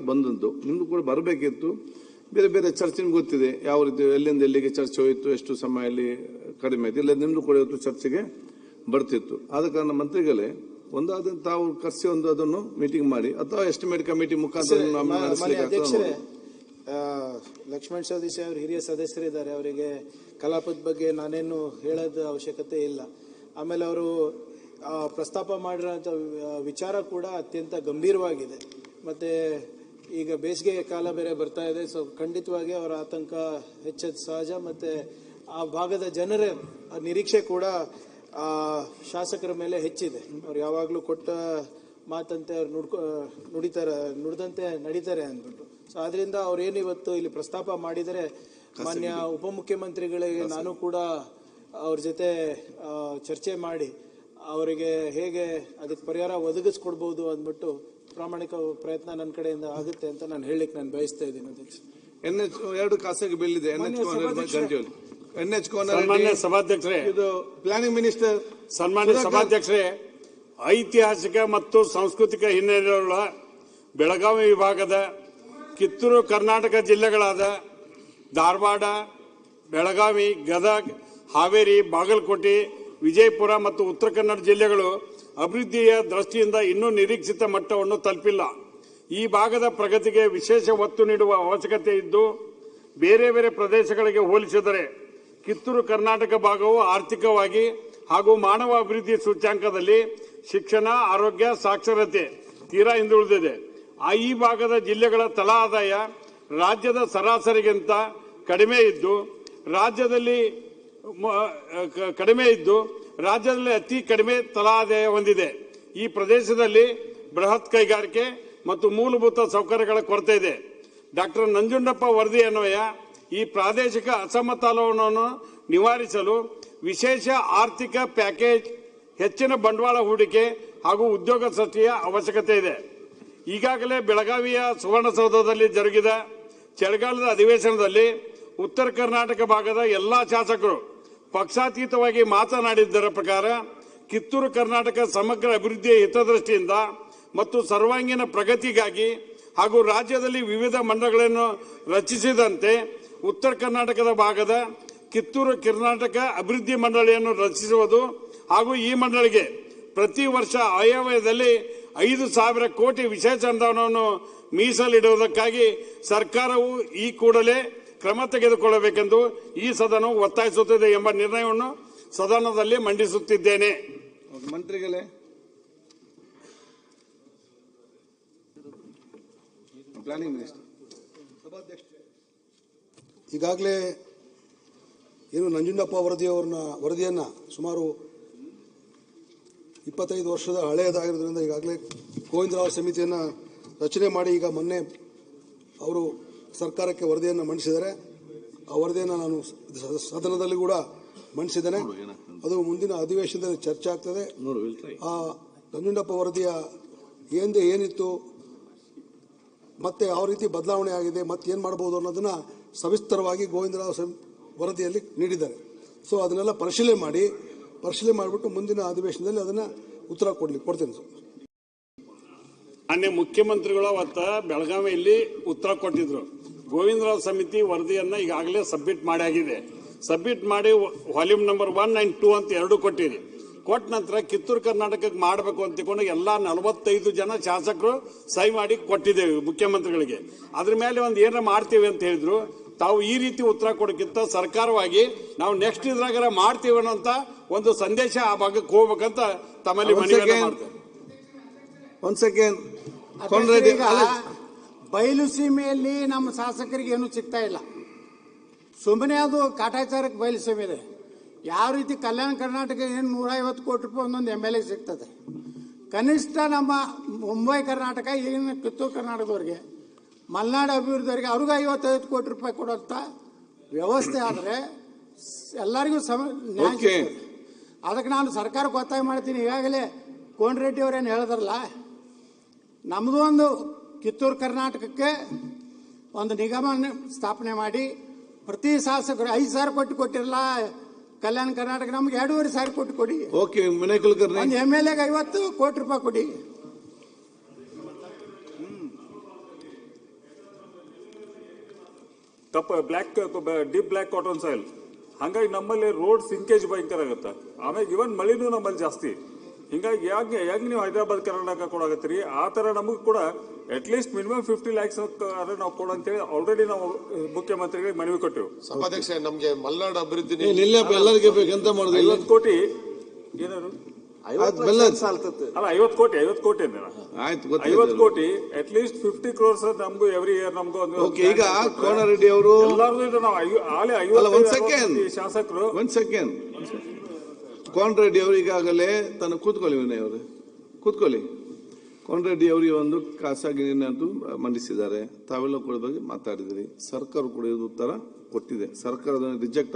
ಬಂದದ್ದು ನಿಮ್ದು ಕೂಡ ಬರಬೇಕಿತ್ತು. ಬೇರೆ ಬೇರೆ ಚರ್ಚೆ ಗೊತ್ತಿದೆ ಯಾವ ರೀತಿ ಎಲ್ಲಿಂದ ಎಲ್ಲಿಗೆ ಚರ್ಚೆ ಹೋಯಿತು, ಎಷ್ಟು ಸಮಯದಲ್ಲಿ ಕಡಿಮೆ ಆಯ್ತು, ಇಲ್ಲ ನಿಮ್ದು ಕೂಡ ಇವತ್ತು ಚರ್ಚೆಗೆ ಬರ್ತಿತ್ತು. ಆದ ಕಾರಣ ಮಂತ್ರಿಗಳೇ ಒಂದಾದ ತಾವು ಕರೆಸಿ ಅದನ್ನು ಮೀಟಿಂಗ್ ಮಾಡಿ ಅಥವಾ ಎಸ್ಟಿಮೇಟ್ ಕಮಿಟಿ ಮುಖಾಂತರ ಲಕ್ಷ್ಮಣ್ ಸವದಿ ಅವರು ಹಿರಿಯ ಸದಸ್ಯರಿದ್ದಾರೆ, ಅವರಿಗೆ ಕಲಾಪದ ಬಗ್ಗೆ ನಾನೇನು ಹೇಳೋದ ಅವಶ್ಯಕತೆ ಇಲ್ಲ. ಆಮೇಲೆ ಅವರು ಪ್ರಸ್ತಾಪ ಮಾಡಿರೋಂಥ ವಿಚಾರ ಕೂಡ ಅತ್ಯಂತ ಗಂಭೀರವಾಗಿದೆ. ಮತ್ತೆ ಈಗ ಬೇಸಿಗೆ ಕಾಲ ಬೇರೆ ಬರ್ತಾ ಇದೆ, ಸೊ ಖಂಡಿತವಾಗಿ ಅವರ ಆತಂಕ ಹೆಚ್ಚದು ಸಹಜ. ಮತ್ತೆ ಆ ಭಾಗದ ಜನರ ನಿರೀಕ್ಷೆ ಕೂಡ ಶಾಸಕರ ಮೇಲೆ ಹೆಚ್ಚಿದೆ. ಅವ್ರು ಯಾವಾಗಲೂ ಕೊಟ್ಟ ಮಾತಂತೆ ಅವ್ರು ನುಡಿದಂತೆ ನಡೀತಾರೆ ಅಂದ್ಬಿಟ್ಟು. ಸೊ ಆದ್ರಿಂದ ಅವ್ರೇನು ಇವತ್ತು ಇಲ್ಲಿ ಪ್ರಸ್ತಾಪ ಮಾಡಿದರೆ ಮಾನ್ಯ ಉಪಮುಖ್ಯಮಂತ್ರಿಗಳಿಗೆ ನಾನು ಕೂಡ ಅವ್ರ ಜೊತೆ ಚರ್ಚೆ ಮಾಡಿ ಅವರಿಗೆ ಹೇಗೆ ಅದಕ್ಕೆ ಪರಿಹಾರ ಒದಗಿಸ್ಕೊಡ್ಬೋದು ಅಂದ್ಬಿಟ್ಟು ಪ್ರಾಮಾಣಿಕ ಪ್ರಯತ್ನ ನನ್ನ ಕಡೆಯಿಂದ ಆಗುತ್ತೆ ಅಂತ ನಾನು ಹೇಳಲಿಕ್ಕೆ ನಾನು ಬಯಸ್ತಾ ಇದ್ದೀನಿ. ಅಧ್ಯಕ್ಷ NH 2 ಖಾಸಗಿ ಬಿಲ್ ಇದೆ. ಸನ್ಮಾನ್ಯ ಸಭಾಧ್ಯಕ್ಷರೇ, ಇದು ಪ್ಲಾನಿಂಗ್ ಮಿನಿಸ್ಟರ್. ಸನ್ಮಾನ್ಯ ಸಭಾಧ್ಯಕ್ಷರೇ, ಐತಿಹಾಸಿಕ ಮತ್ತು ಸಾಂಸ್ಕೃತಿಕ ಹಿನ್ನೆಲೆಯುಳ್ಳ ಬೆಳಗಾವಿ ವಿಭಾಗದ ಕಿತ್ತೂರು ಕರ್ನಾಟಕ ಜಿಲ್ಲೆಗಳಾದ ಧಾರವಾಡ, ಬೆಳಗಾವಿ, ಗದಗ, ಹಾವೇರಿ, ಬಾಗಲಕೋಟೆ, ವಿಜಯಪುರ ಮತ್ತು ಉತ್ತರ ಕನ್ನಡ ಜಿಲ್ಲೆಗಳು ಅಭಿವೃದ್ಧಿಯ ದೃಷ್ಟಿಯಿಂದ ಇನ್ನೂ ನಿರೀಕ್ಷಿತ ಮಟ್ಟವನ್ನು ತಲುಪಿಲ್ಲ. ಈ ಭಾಗದ ಪ್ರಗತಿಗೆ ವಿಶೇಷ ಒತ್ತು ನೀಡುವ ಅವಶ್ಯಕತೆ ಇದ್ದು, ಬೇರೆ ಬೇರೆ ಪ್ರದೇಶಗಳಿಗೆ ಹೋಲಿಸಿದರೆ ಕಿತ್ತೂರು ಕರ್ನಾಟಕ ಭಾಗವು ಆರ್ಥಿಕವಾಗಿ ಹಾಗೂ ಮಾನವ ಅಭಿವೃದ್ಧಿ ಸೂಚ್ಯಂಕದಲ್ಲಿ ಶಿಕ್ಷಣ, ಆರೋಗ್ಯ, ಸಾಕ್ಷರತೆ ತೀರಾ ಹಿಂದುಳಿದಿದೆ. ಈ ಭಾಗದ ಜಿಲ್ಲೆಗಳ ತಲಾ ಆದಾಯ ರಾಜ್ಯದ ಸರಾಸರಿಗಿಂತ ಕಡಿಮೆ ಇದ್ದು ರಾಜ್ಯದಲ್ಲಿ ಅತಿ ಕಡಿಮೆ ತಲಾ ಆದಾಯ ಹೊಂದಿದೆ. ಈ ಪ್ರದೇಶದಲ್ಲಿ ಬೃಹತ್ ಕೈಗಾರಿಕೆ ಮತ್ತು ಮೂಲಭೂತ ಸೌಕರ್ಯಗಳ ಕೊರತೆ ಇದೆ. ಡಾಕ್ಟರ್ ನಂಜುಂಡಪ್ಪ ವರದಿ ಅನ್ವಯ ಈ ಪ್ರಾದೇಶಿಕ ಅಸಮತೋಲನವನ್ನು ನಿವಾರಿಸಲು ವಿಶೇಷ ಆರ್ಥಿಕ ಪ್ಯಾಕೇಜ್, ಹೆಚ್ಚಿನ ಬಂಡವಾಳ ಹೂಡಿಕೆ ಹಾಗೂ ಉದ್ಯೋಗ ಸೃಷ್ಟಿಯ ಅವಶ್ಯಕತೆ ಇದೆ. ಈಗಾಗಲೇ ಬೆಳಗಾವಿಯ ಸುವರ್ಣಸೌಧದಲ್ಲಿ ಜರುಗಿದ ಚಳಿಗಾಲದ ಅಧಿವೇಶನದಲ್ಲಿ ಉತ್ತರ ಕರ್ನಾಟಕ ಭಾಗದ ಎಲ್ಲಾ ಶಾಸಕರು ಪಕ್ಷಾತೀತವಾಗಿ ಮಾತನಾಡಿದ್ದರ ಪ್ರಕಾರ ಕಿತ್ತೂರು ಕರ್ನಾಟಕ ಸಮಗ್ರ ಅಭಿವೃದ್ಧಿಯ ಹಿತದೃಷ್ಟಿಯಿಂದ ಮತ್ತು ಸರ್ವಾಂಗೀಣ ಪ್ರಗತಿಗಾಗಿ ಹಾಗೂ ರಾಜ್ಯದಲ್ಲಿ ವಿವಿಧ ಮಂಡಳಗಳನ್ನು ರಚಿಸಿದಂತೆ ಉತ್ತರ ಕರ್ನಾಟಕದ ಭಾಗದ ಕಿತ್ತೂರು ಕರ್ನಾಟಕ ಅಭಿವೃದ್ಧಿ ಮಂಡಳಿಯನ್ನು ರಚಿಸುವುದು ಹಾಗೂ ಈ ಮಂಡಳಿಗೆ ಪ್ರತಿ ವರ್ಷ ಆಯವ್ಯಯದಲ್ಲಿ 5,000 ಕೋಟಿ ವಿಶೇಷ ಅನುದಾನವನ್ನು ಮೀಸಲಿಡುವುದಕ್ಕಾಗಿ ಸರ್ಕಾರವು ಈ ಕೂಡಲೇ ಕ್ರಮ ತೆಗೆದುಕೊಳ್ಳಬೇಕೆಂದು ಈ ಸದನವು ಒತ್ತಾಯಿಸುತ್ತದೆ ಎಂಬ ನಿರ್ಣಯವನ್ನು ಸದನದಲ್ಲಿ ಮಂಡಿಸುತ್ತಿದ್ದೇನೆ. ಮಂತ್ರಿಗಳೇ, ಪ್ಲಾನಿಂಗ್ ಮಿನಿಸ್ಟರ್. ಈಗಾಗಲೇ ಏನು ನಂಜುಂಡಪ್ಪ ವರದಿಯನ್ನು ಸುಮಾರು 25 ವರ್ಷದ ಹಳೆಯದಾಗಿರೋದ್ರಿಂದ ಈಗಾಗಲೇ ಗೋವಿಂದರಾವ್ ಸಮಿತಿಯನ್ನು ರಚನೆ ಮಾಡಿ ಈಗ ಮೊನ್ನೆ ಅವರು ಸರ್ಕಾರಕ್ಕೆ ವರದಿಯನ್ನು ಮಂಡಿಸಿದ್ದಾರೆ. ಆ ವರದಿಯನ್ನು ನಾನು ಸದನದಲ್ಲಿ ಕೂಡ ಮಂಡಿಸಿದ್ದೇನೆ. ಅದು ಮುಂದಿನ ಅಧಿವೇಶನದಲ್ಲಿ ಚರ್ಚೆ ಆಗ್ತದೆ. ಆ ನಂಜುಂಡಪ್ಪ ವರದಿಯ ಏನಿತ್ತು, ಮತ್ತೆ ಯಾವ ರೀತಿ ಬದಲಾವಣೆ ಆಗಿದೆ, ಮತ್ತೆ ಏನು ಮಾಡಬಹುದು ಅನ್ನೋದನ್ನ ಸವಿಸ್ತರವಾಗಿ ಗೋವಿಂದರಾವ್ ವರದಿಯಲ್ಲಿ ನೀಡಿದ್ದಾರೆ. ಸೊ ಅದನ್ನೆಲ್ಲ ಪರಿಶೀಲನೆ ಮಾಡಿಬಿಟ್ಟು ಮುಂದಿನ ಅಧಿವೇಶನದಲ್ಲಿ ಅದನ್ನ ಉತ್ತರ ಕೊಡ್ತೇನೆ. ಮಾನ್ಯ ಮುಖ್ಯಮಂತ್ರಿಗಳು ಅವತ್ತ ಬೆಳಗಾವಿಯಲ್ಲಿ ಉತ್ತರ ಕೊಟ್ಟಿದ್ರು. ಗೋವಿಂದರಾವ್ ಸಮಿತಿ ವರದಿಯನ್ನ ಈಗಾಗಲೇ ಸಬ್ಮಿಟ್ ಮಾಡಿ ವಾಲ್ಯೂಮ್ ನಂಬರ್ 1 and 2 ಅಂತ 2 ಕೊಟ್ಟಿರಿ. ಕೊಟ್ಟ ನಂತರ ಕಿತ್ತೂರು ಕರ್ನಾಟಕಕ್ಕೆ ಮಾಡಬೇಕು ಅಂತ ತಿಳ್ಕೊಂಡು ಎಲ್ಲಾ 45 ಜನ ಶಾಸಕರು ಸಹಿ ಮಾಡಿ ಕೊಟ್ಟಿದ್ದೇವೆ ಮುಖ್ಯಮಂತ್ರಿಗಳಿಗೆ. ಅದ್ರ ಮೇಲೆ ಒಂದು ಏನಾರ ಮಾಡ್ತೀವಿ ಅಂತ ಹೇಳಿದ್ರು. ತಾವು ಈ ರೀತಿ ಉತ್ತರ ಕೊಡೋಕ್ಕಿಂತ ಸರ್ಕಾರವಾಗಿ ನಾವು ನೆಕ್ಸ್ಟ್ ಇದ್ರಾಗ ಮಾಡ್ತೀವಿ ಅನ್ನೋಂತ ಒಂದು ಸಂದೇಶ ಆ ಭಾಗಕ್ಕೆ ಹೋಗ್ಬೇಕಂತ ತಮ್ಮಲ್ಲಿ ಮನವಿ ಮಾಡ್ತೇವೆ. ಬಯಲು ಸೀಮೆಯಲ್ಲಿ ನಮ್ಮ ಶಾಸಕರಿಗೆ ಏನು ಸಿಗ್ತಾ ಇಲ್ಲ. ಸುಮ್ಮನೆ ಅದು ಕಾಟಾಚಾರಕ್ಕೆ ಬಯಲು ಸೀಮೆ ಇದೆ. ಯಾವ ರೀತಿ ಕಲ್ಯಾಣ ಕರ್ನಾಟಕ ಏನು 150 ಕೋಟಿ ರೂಪಾಯಿ ಒಂದೊಂದು MLA ಸಿಗ್ತದೆ. ಕನಿಷ್ಠ ನಮ್ಮ ಮುಂಬೈ ಕರ್ನಾಟಕ ಏನು ಕಿತ್ತೂರು ಕರ್ನಾಟಕದವ್ರಿಗೆ, ಮಲೆನಾಡು ಅಭಿವೃದ್ಧಿಯವರಿಗೆ ಅವ್ರಿಗೆ 55 ಕೋಟಿ ರೂಪಾಯಿ ಕೊಡುವಂತ ವ್ಯವಸ್ಥೆ ಆದರೆ ಎಲ್ಲರಿಗೂ ನ್ಯಾಯ ಸಿಗ್ತದೆ. ಅದಕ್ಕೆ ನಾನು ಸರ್ಕಾರಕ್ಕೆ ಒತ್ತಾಯ ಮಾಡ್ತೀನಿ. ಈಗಾಗಲೇ ಕೋನ್ ರೆಡ್ಡಿ ಅವರೇನು ಹೇಳಿದ್ರಲ್ಲ, ನಮ್ಮದು ಒಂದು ಕಿತ್ತೂರು ಕರ್ನಾಟಕಕ್ಕೆ ಒಂದು ನಿಗಮ ಸ್ಥಾಪನೆ ಮಾಡಿ ಪ್ರತಿ ಶಾಸಕರು 5,000 ಕೋಟಿ ಕೊಟ್ಟಿರಲ್ಲ. ಕಲ್ಯಾಣ ಕರ್ನಾಟಕ ನಮ್ಗೆ 2,500 ಕೋಟಿ ಕೊಡಿ. ಒಂದು MLA ಗೆ 50 ಕೋಟಿ ರೂಪಾಯಿ ಕೊಡಿ. Deep black cotton soil. ಹಂಗಾಗಿ ನಮ್ಮಲ್ಲಿ ರೋಡ್ ಸಿಂಕೇಜ್ ಭಯಂಕರ ಆಗುತ್ತೆ. ಆಮೇಲೆ ಇವನ್ ಮಳಿನೂ ನಮ್ಮಲ್ಲಿ ಜಾಸ್ತಿ. ಹಿಂಗಾಗಿ ಯಾಕೆ ನೀವು ಹೈದರಾಬಾದ್ ಕರ್ನಾಟಕ ಕೊಡಾಕತ್ತೀರಿ, ಆ ತರ ನಮಗೂ ಕೂಡ ಅಟ್ಲೀಸ್ಟ್ ಮಿನಿಮಮ್ 50 lakhs ನಾವು ಕೊಡಂತೇಳಿ ಆಲ್ರೆಡಿ ನಾವು ಮುಖ್ಯಮಂತ್ರಿಗಳಿಗೆ ಮನವಿ ಕೊಟ್ಟೆವು. ಸಭಾಧ್ಯಕ್ಷ, ನಮ್ಗೆ ಮಲ್ನಾಡು ಅಭಿವೃದ್ಧಿ ಎಲ್ಲರಿಗೆ ಬೇಕಂತ ಮಾಡುದು 50 ಕೋಟಿ ಏನಾದ್ರು 50 ಕೋಟಿ ಆಯ್ತು, 50 ಕೋಟಿ ಅಟ್ಲೀಸ್ಟ್ 50 crores ನಮ್ಗೂ ಎವ್ರಿ ಇಯರ್ ನಮ್ಗೂ ಈಗ ಕೋನರೆಡ್ಡಿ ಅವರು ಎಲ್ಲಾರ್ದು ನಾವು ಶಾಸಕರು ಒಂದ್ ಸೆಕೆಂಡ್ ಕೋನರೆಡ್ಡಿ ಅವರು ಈಗಾಗಲೇ ತನ್ನ ಕೂತ್ಕೊಳ್ಳಿ ವಿನಯ್ ಅವರು ಕೂತ್ಕೊಳ್ಳಿ. ಕೋನರೆಡ್ಡಿ ಅವರಿಗೆ ಒಂದು ಖಾಸಗಿ ನಿರ್ಣಯ ಮಂಡಿಸಿದ್ದಾರೆ. ತಾವೆಲ್ಲ ಕೂಡ ಬಗ್ಗೆ ಮಾತಾಡಿದಿರಿ. ಸರ್ಕಾರ ಕೂಡ ಇದು ಉತ್ತರ ಕೊಟ್ಟಿದೆ. ಸರ್ಕಾರದ ರಿಜೆಕ್ಟ್